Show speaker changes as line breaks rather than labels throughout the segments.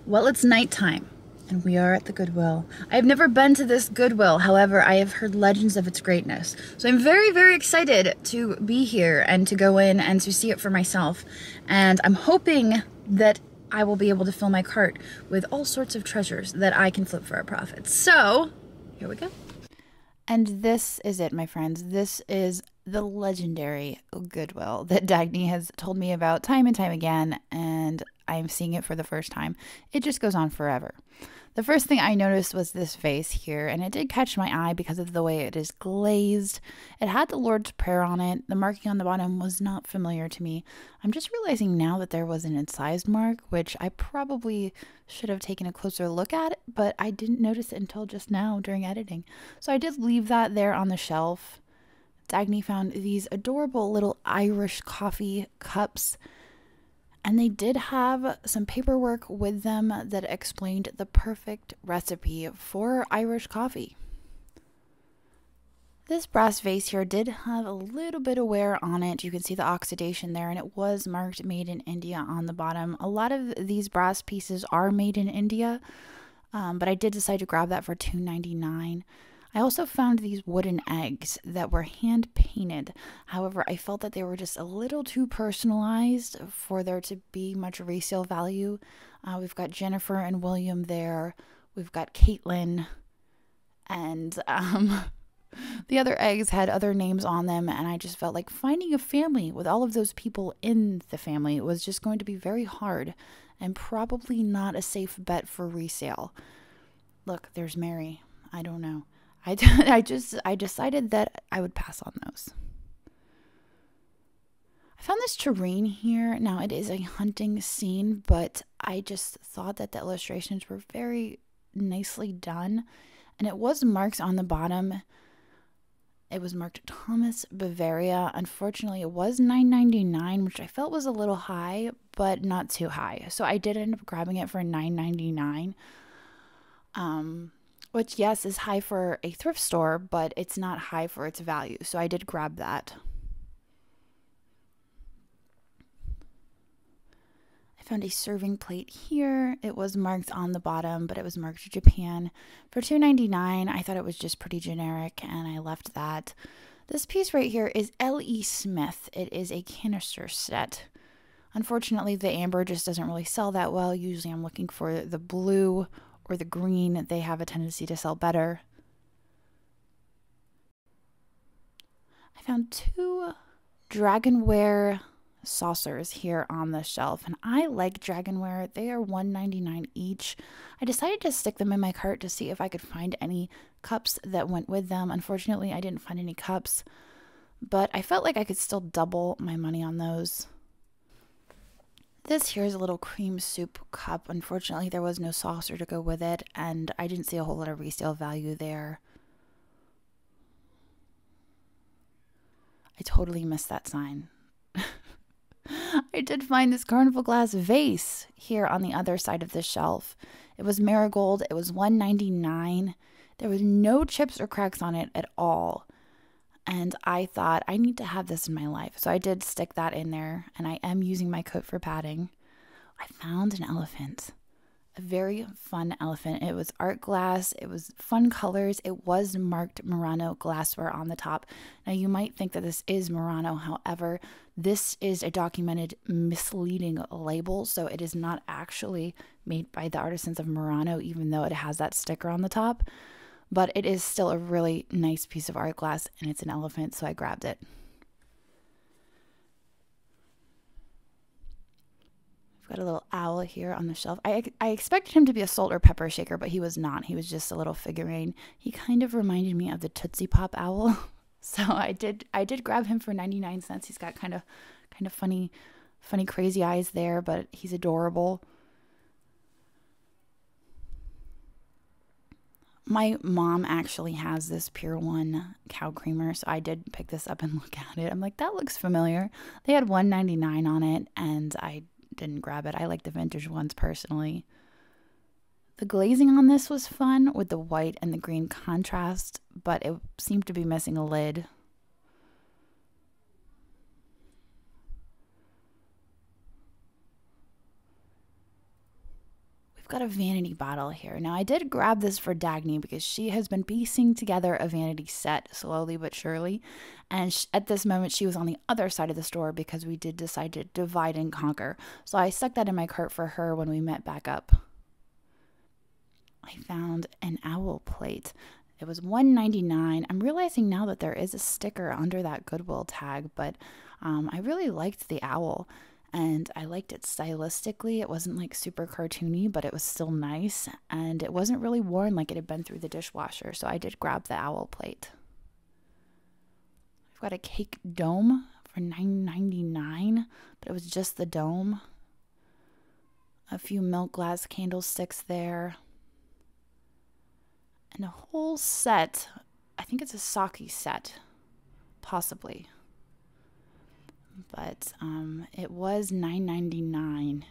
Well, it's nighttime, and we are at the Goodwill. I have never been to this Goodwill, however, I have heard legends of its greatness. So I'm very, very excited to be here and to go in and to see it for myself. And I'm hoping that I will be able to fill my cart with all sorts of treasures that I can flip for a profit. So, here we go. And this is it, my friends. This is the legendary Goodwill that Dagny has told me about time and time again, and I'm seeing it for the first time. It just goes on forever. The first thing I noticed was this vase here, and it did catch my eye because of the way it is glazed. It had the Lord's Prayer on it. The marking on the bottom was not familiar to me. I'm just realizing now that there was an incised mark, which I probably should have taken a closer look at, but I didn't notice it until just now during editing. So I did leave that there on the shelf. Dagny found these adorable little Irish coffee cups, and they did have some paperwork with them that explained the perfect recipe for Irish coffee. This brass vase here did have a little bit of wear on it. You can see the oxidation there, and it was marked made in India on the bottom. A lot of these brass pieces are made in India, but I did decide to grab that for $2.99. I also found these wooden eggs that were hand painted. However, I felt that they were just a little too personalized for there to be much resale value. We've got Jennifer and William there. We've got Caitlin. And the other eggs had other names on them. And I just felt like finding a family with all of those people in the family was just going to be very hard and probably not a safe bet for resale. Look, there's Mary. I don't know. I decided that I would pass on those. I found this terrain here. Now, it is a hunting scene, but I just thought that the illustrations were very nicely done. And it was marked on the bottom. It was marked Thomas Bavaria. Unfortunately, it was $9.99, which I felt was a little high, but not too high. So I did end up grabbing it for $9.99. Which, yes, is high for a thrift store, but it's not high for its value. So I did grab that. I found a serving plate here. It was marked on the bottom, but it was marked Japan. For $2.99, I thought it was just pretty generic, and I left that. This piece right here is L.E. Smith. It is a canister set. Unfortunately, the amber just doesn't really sell that well. Usually I'm looking for the blue or the green. They have a tendency to sell better. I found two dragonware saucers here on the shelf, and I like dragonware. They are $1.99 each. I decided to stick them in my cart to see if I could find any cups that went with them. Unfortunately, I didn't find any cups, but I felt like I could still double my money on those. This here is a little cream soup cup. Unfortunately, there was no saucer to go with it, and I didn't see a whole lot of resale value there. I totally missed that sign. I did find this carnival glass vase here on the other side of the shelf. It was marigold. It was $1.99. There was no chips or cracks on it at all. And I thought, I need to have this in my life. So I did stick that in there, and I am using my coat for padding. I found an elephant. A very fun elephant. It was art glass. It was fun colors. It was marked Murano glassware on the top. Now, you might think that this is Murano. However, this is a documented misleading label. So it is not actually made by the artisans of Murano, even though it has that sticker on the top. But it is still a really nice piece of art glass, and it's an elephant, so I grabbed it. I've got a little owl here on the shelf. I expected him to be a salt or pepper shaker, but he was not. He was just a little figurine. He kind of reminded me of the Tootsie Pop owl. So I did grab him for 99 cents. He's got kind of funny crazy eyes there, but he's adorable. My mom actually has this Pier 1 cow creamer, so I did pick this up and look at it. I'm like, that looks familiar. They had $1.99 on it, and I didn't grab it. I like the vintage ones personally. The glazing on this was fun with the white and the green contrast, but it seemed to be missing a lid. I've got a vanity bottle here. Now, I did grab this for Dagny because she has been piecing together a vanity set slowly but surely. And at this moment, she was on the other side of the store because we did decide to divide and conquer. So I stuck that in my cart for her when we met back up. I found an owl plate. It was $1.99. I'm realizing now that there is a sticker under that Goodwill tag, but I really liked the owl. And I liked it stylistically. It wasn't like super cartoony, but it was still nice. And it wasn't really worn like it had been through the dishwasher. So I did grab the owl plate. I've got a cake dome for $9.99, but it was just the dome. A few milk glass candlesticks there. And a whole set. I think it's a sake set. Possibly. But it was $9.99.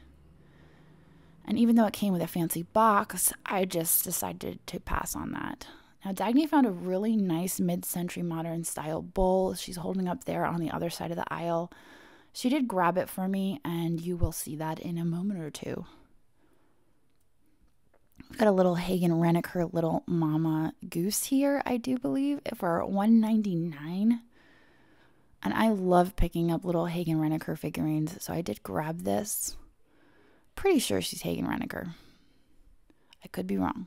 And even though it came with a fancy box, I just decided to pass on that. Now, Dagny found a really nice mid-century modern style bowl. She's holding up there on the other side of the aisle. She did grab it for me, and you will see that in a moment or two. I've got a little Hagen Reneker Little Mama Goose here, I do believe, for $1.99. And I love picking up little Hagen Reneker figurines, so I did grab this. Pretty sure she's Hagen Reneker. I could be wrong.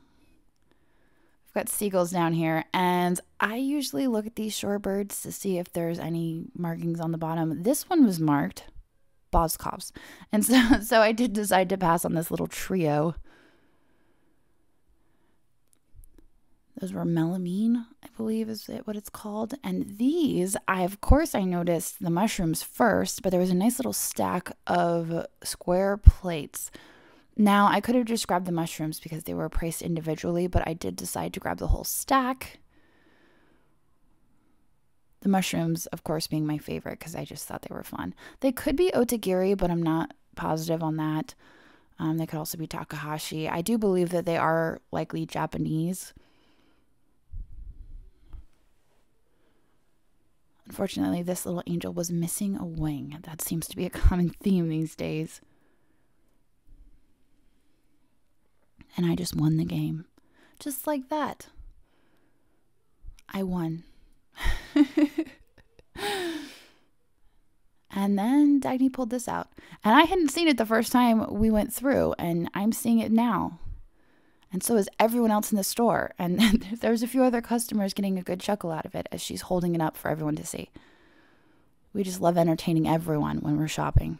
I've got seagulls down here, and I usually look at these shorebirds to see if there's any markings on the bottom. This one was marked Boscov's, and so I did decide to pass on this little trio. Those were melamine, I believe is what it's called. And these, of course I noticed the mushrooms first, but there was a nice little stack of square plates. Now, I could have just grabbed the mushrooms because they were priced individually, but I did decide to grab the whole stack. The mushrooms, of course, being my favorite because I just thought they were fun. They could be otagiri, but I'm not positive on that. They could also be Takahashi. I do believe that they are likely Japanese. Unfortunately, this little angel was missing a wing. That seems to be a common theme these days. And I just won the game. Just like that. I won. And then Dagny pulled this out. And I hadn't seen it the first time we went through, and I'm seeing it now. And so is everyone else in the store. And there's a few other customers getting a good chuckle out of it as she's holding it up for everyone to see. We just love entertaining everyone when we're shopping.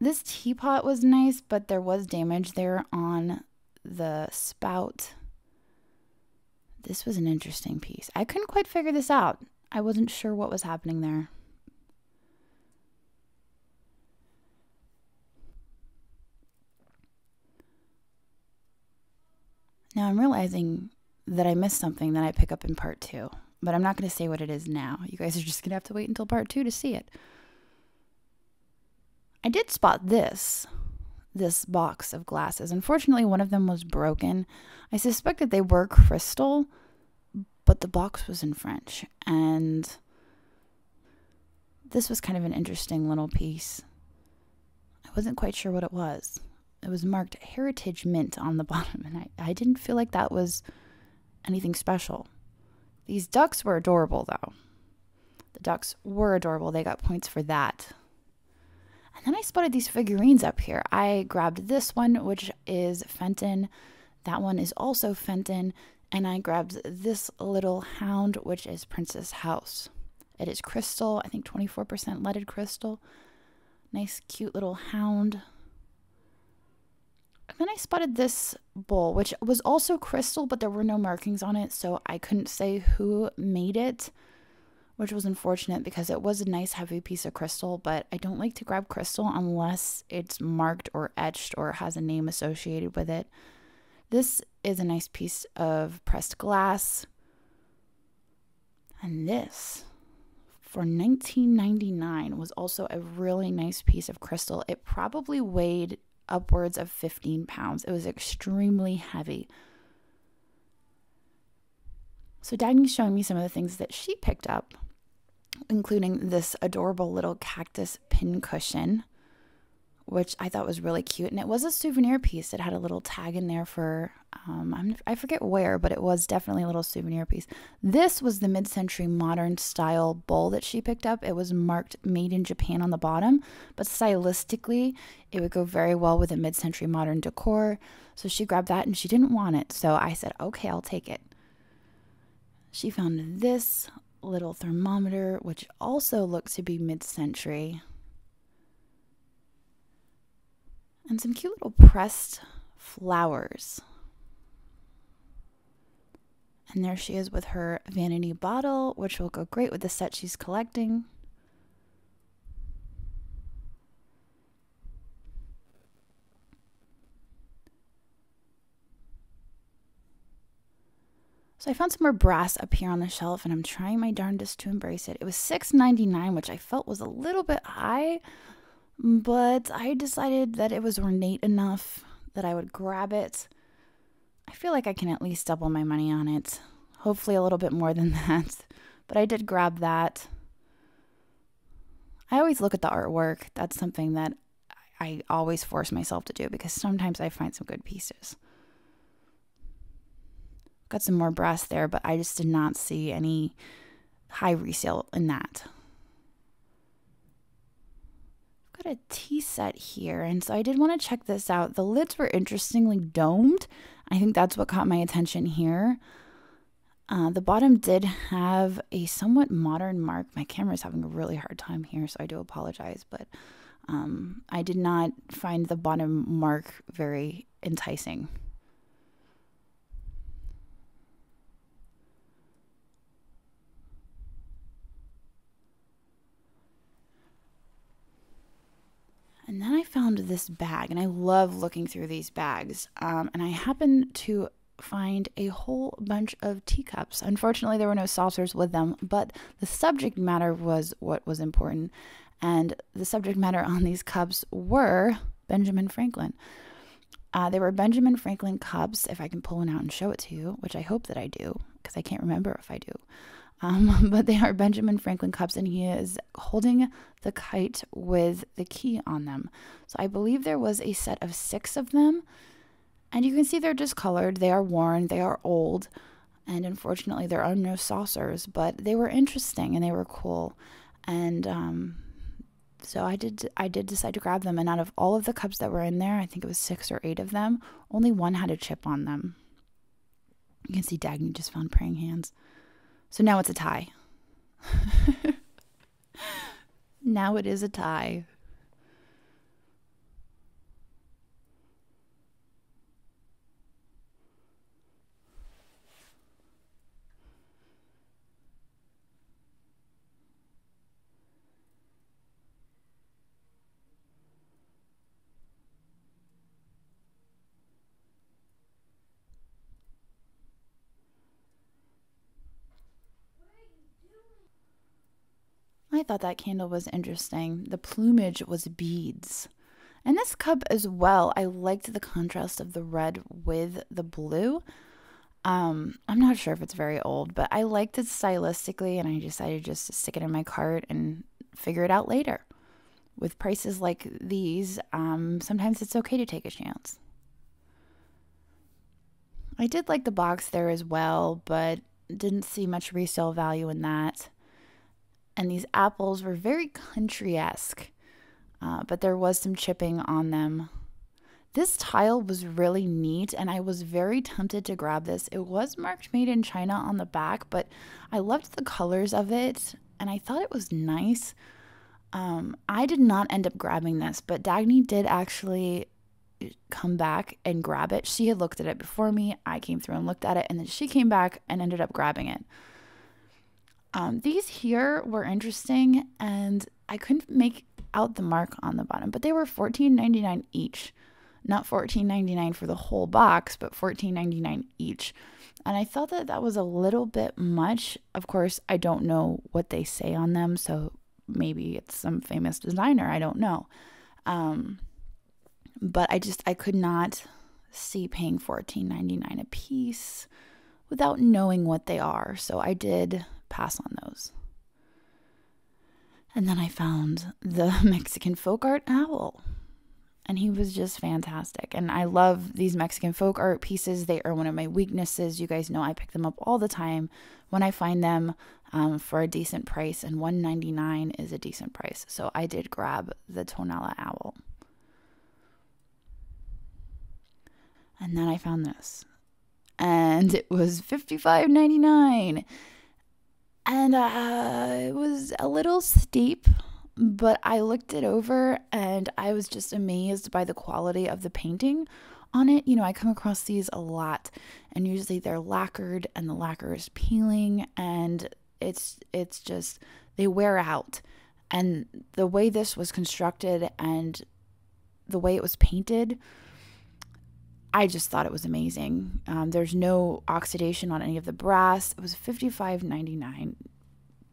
This teapot was nice, but there was damage there on the spout. This was an interesting piece. I couldn't quite figure this out. I wasn't sure what was happening there. Now I'm realizing that I missed something that I pick up in part 2, but I'm not going to say what it is now. You guys are just going to have to wait until part 2 to see it. I did spot this box of glasses. Unfortunately, one of them was broken. I suspect that they were crystal, but the box was in French, and this was kind of an interesting little piece. I wasn't quite sure what it was. It was marked Heritage Mint on the bottom, and I didn't feel like that was anything special. These ducks were adorable, though. The ducks were adorable. They got points for that. And then I spotted these figurines up here. I grabbed this one, which is Fenton. That one is also Fenton. And I grabbed this little hound, which is Princess House. It is crystal, I think 24% leaded crystal. Nice, cute little hound. And then I spotted this bowl, which was also crystal, but there were no markings on it, so I couldn't say who made it, which was unfortunate because it was a nice heavy piece of crystal, but I don't like to grab crystal unless it's marked or etched or has a name associated with it. This is a nice piece of pressed glass. And this, for $19.99, was also a really nice piece of crystal. It probably weighed upwards of 15 pounds. It was extremely heavy. So Dagny's showing me some of the things that she picked up, including this adorable little cactus pin cushion, which I thought was really cute. And it was a souvenir piece. It had a little tag in there for, I forget where, but it was definitely a little souvenir piece. This was the mid-century modern style bowl that she picked up. It was marked made in Japan on the bottom, but stylistically, it would go very well with a mid-century modern decor. So she grabbed that and she didn't want it. So I said, okay, I'll take it. She found this little thermometer, which also looked to be mid-century. And some cute little pressed flowers. And there she is with her vanity bottle, which will go great with the set she's collecting. So I found some more brass up here on the shelf, and I'm trying my darndest to embrace it. It was $6.99, which I felt was a little bit high, but I decided that it was ornate enough that I would grab it. I feel like I can at least double my money on it. Hopefully a little bit more than that, but I did grab that. I always look at the artwork. That's something that I always force myself to do because sometimes I find some good pieces. Got some more brass there, but I just did not see any high resale in that. I've got a tea set here, and so I did want to check this out. The lids were interestingly domed. I think that's what caught my attention here. The bottom did have a somewhat modern mark. My camera's having a really hard time here, so I do apologize, but I did not find the bottom mark very enticing. And then I found this bag, and I love looking through these bags. And I happened to find a whole bunch of teacups. Unfortunately, there were no saucers with them, but the subject matter was what was important. And the subject matter on these cups were Benjamin Franklin. They were Benjamin Franklin cups, if I can pull one out and show it to you, which I hope that I do, because I can't remember if I do. But they are Benjamin Franklin cups, and he is holding the kite with the key on them. So I believe there was a set of 6 of them, and you can see they're discolored, they are worn, they are old, and unfortunately there are no saucers, but they were interesting and they were cool. And so I did decide to grab them, and out of all of the cups that were in there, I think it was 6 or 8 of them, only one had a chip on them. You can see Dagny just found praying hands. So now it's a tie. Now it is a tie. I thought that candle was interesting. The plumage was beads. And this cup as well, I liked the contrast of the red with the blue. I'm not sure if it's very old, but I liked it stylistically, and I decided just to stick it in my cart and figure it out later. With prices like these, sometimes it's okay to take a chance. I did like the box there as well, but didn't see much resale value in that. And these apples were very country-esque, but there was some chipping on them. This tile was really neat, and I was very tempted to grab this. It was marked made in China on the back, but I loved the colors of it, and I thought it was nice. I did not end up grabbing this, but Dagny did actually come back and grab it. She had looked at it before me. I came through and looked at it, and then she came back and ended up grabbing it. These here were interesting, and I couldn't make out the mark on the bottom, but they were $14.99 each. Not $14.99 for the whole box, but $14.99 each. And I thought that that was a little bit much. Of course, I don't know what they say on them, so maybe it's some famous designer. I don't know. But I could not see paying $14.99 a piece without knowing what they are. So I did pass on those. And then I found the Mexican folk art owl. And he was just fantastic. And I love these Mexican folk art pieces. They are one of my weaknesses. You guys know I pick them up all the time when I find them for a decent price. And $1.99 is a decent price. So I did grab the Tonala owl. And then I found this. And it was $55.99. And it was a little steep, but I looked it over and I was just amazed by the quality of the painting on it. You know, I come across these a lot, and usually they're lacquered and the lacquer is peeling, and it's just, they wear out. And the way this was constructed and the way it was painted, I just thought it was amazing. There's no oxidation on any of the brass. It was $55.99,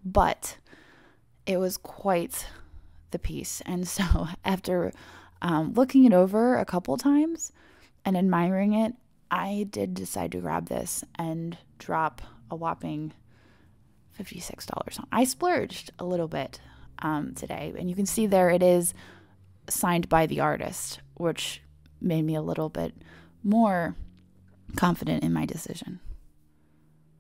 but it was quite the piece. And so after looking it over a couple times and admiring it, I did decide to grab this and drop a whopping $56 on. I splurged a little bit today, and you can see there it is signed by the artist, which made me a little bit more confident in my decision.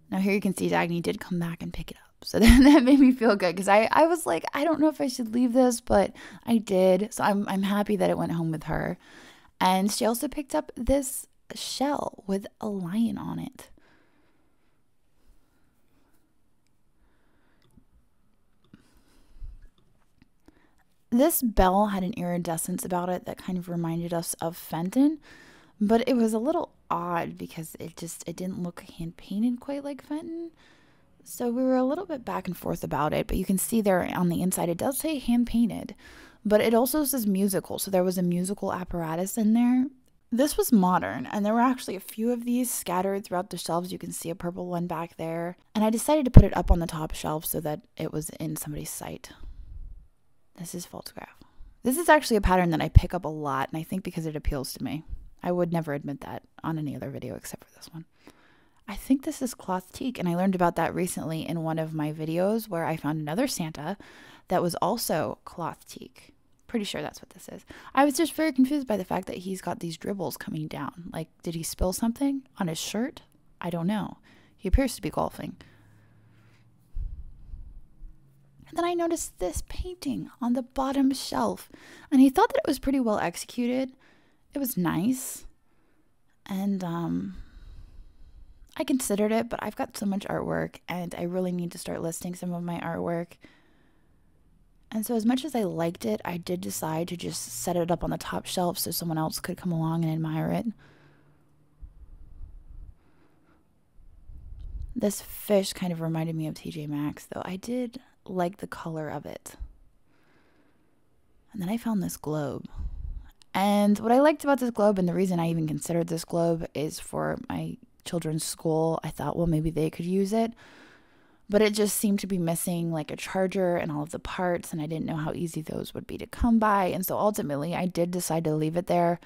Now here you can see Dagny did come back and pick it up. So that made me feel good, because I was like, I don't know if I should leave this, but I did. So I'm happy that it went home with her. And she also picked up this shell with a lion on it. This bell had an iridescence about it that kind of reminded us of Fenton, but it was a little odd because it didn't look hand painted quite like Fenton. So we were a little bit back and forth about it, but you can see there on the inside it does say hand painted, but it also says musical. So there was a musical apparatus in there. This was modern, and there were actually a few of these scattered throughout the shelves. You can see a purple one back there, and I decided to put it up on the top shelf so that it was in somebody's sight. This is photograph. This is actually a pattern that I pick up a lot, and I think because it appeals to me. I would never admit that on any other video except for this one. I think this is cloth teak, and I learned about that recently in one of my videos where I found another Santa that was also cloth teak. Pretty sure that's what this is. I was just very confused by the fact that he's got these dribbles coming down. Like, did he spill something on his shirt? I don't know. He appears to be golfing. And then I noticed this painting on the bottom shelf, and I thought that it was pretty well executed. It was nice, and I considered it, but I've got so much artwork, and I really need to start listing some of my artwork. And so as much as I liked it, I did decide to just set it up on the top shelf so someone else could come along and admire it. This fish kind of reminded me of TJ Maxx, though I did like the color of it. And then I found this globe. And what I liked about this globe, and the reason I even considered this globe, is for my children's school. I thought, well, maybe they could use it. But it just seemed to be missing like a charger and all of the parts, and I didn't know how easy those would be to come by. And so ultimately, I did decide to leave it there.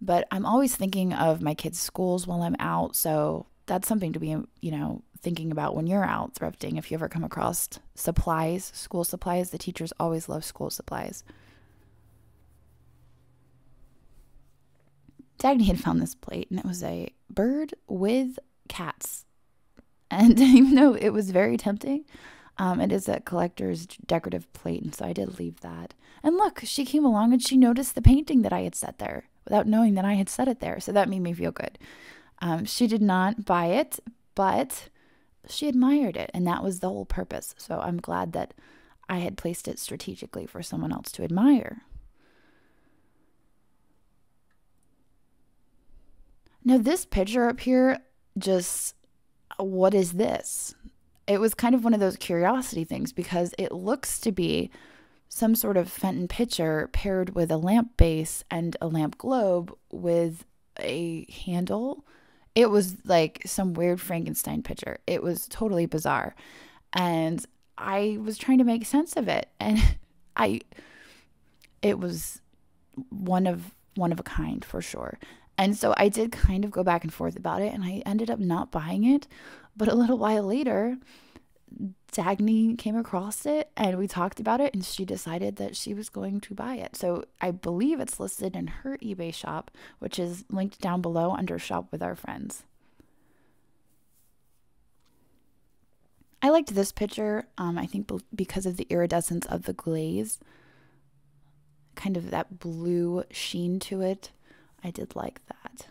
But I'm always thinking of my kids' schools while I'm out, so that's something to be, thinking about when you're out thrifting. If you ever come across supplies, school supplies, the teachers always love school supplies. Dagny had found this plate, and it was a bird with cats. And even though it was very tempting, it is a collector's decorative plate, and so I did leave that. And look, she came along and she noticed the painting that I had set there without knowing that I had set it there, so that made me feel good. She did not buy it, but she admired it, and that was the whole purpose. So I'm glad that I had placed it strategically for someone else to admire. Now this picture up here, just, what is this? It was kind of one of those curiosity things because it looks to be some sort of Fenton pitcher paired with a lamp base and a lamp globe with a handle. It was like some weird Frankenstein picture. It was totally bizarre. And I was trying to make sense of it. And it was one of a kind for sure. And so I did kind of go back and forth about it, and I ended up not buying it. But a little while later, Dagny came across it and we talked about it, and she decided that she was going to buy it. So I believe it's listed in her eBay shop, which is linked down below under Shop with Our Friends. I liked this picture, I think because of the iridescence of the glaze, kind of that blue sheen to it. I did like that.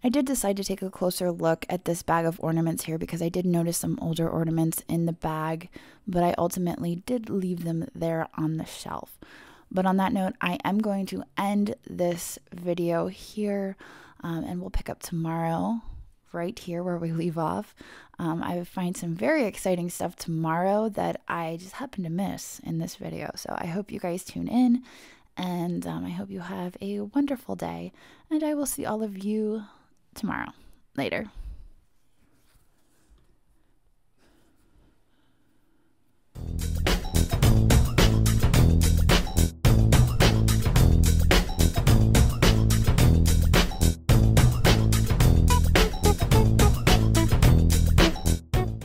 I did decide to take a closer look at this bag of ornaments here because I did notice some older ornaments in the bag, but I ultimately did leave them there on the shelf. But on that note, I am going to end this video here, and we'll pick up tomorrow right here where we leave off. I find some very exciting stuff tomorrow that I just happened to miss in this video. So I hope you guys tune in, and I hope you have a wonderful day, and I will see all of you tomorrow. Later.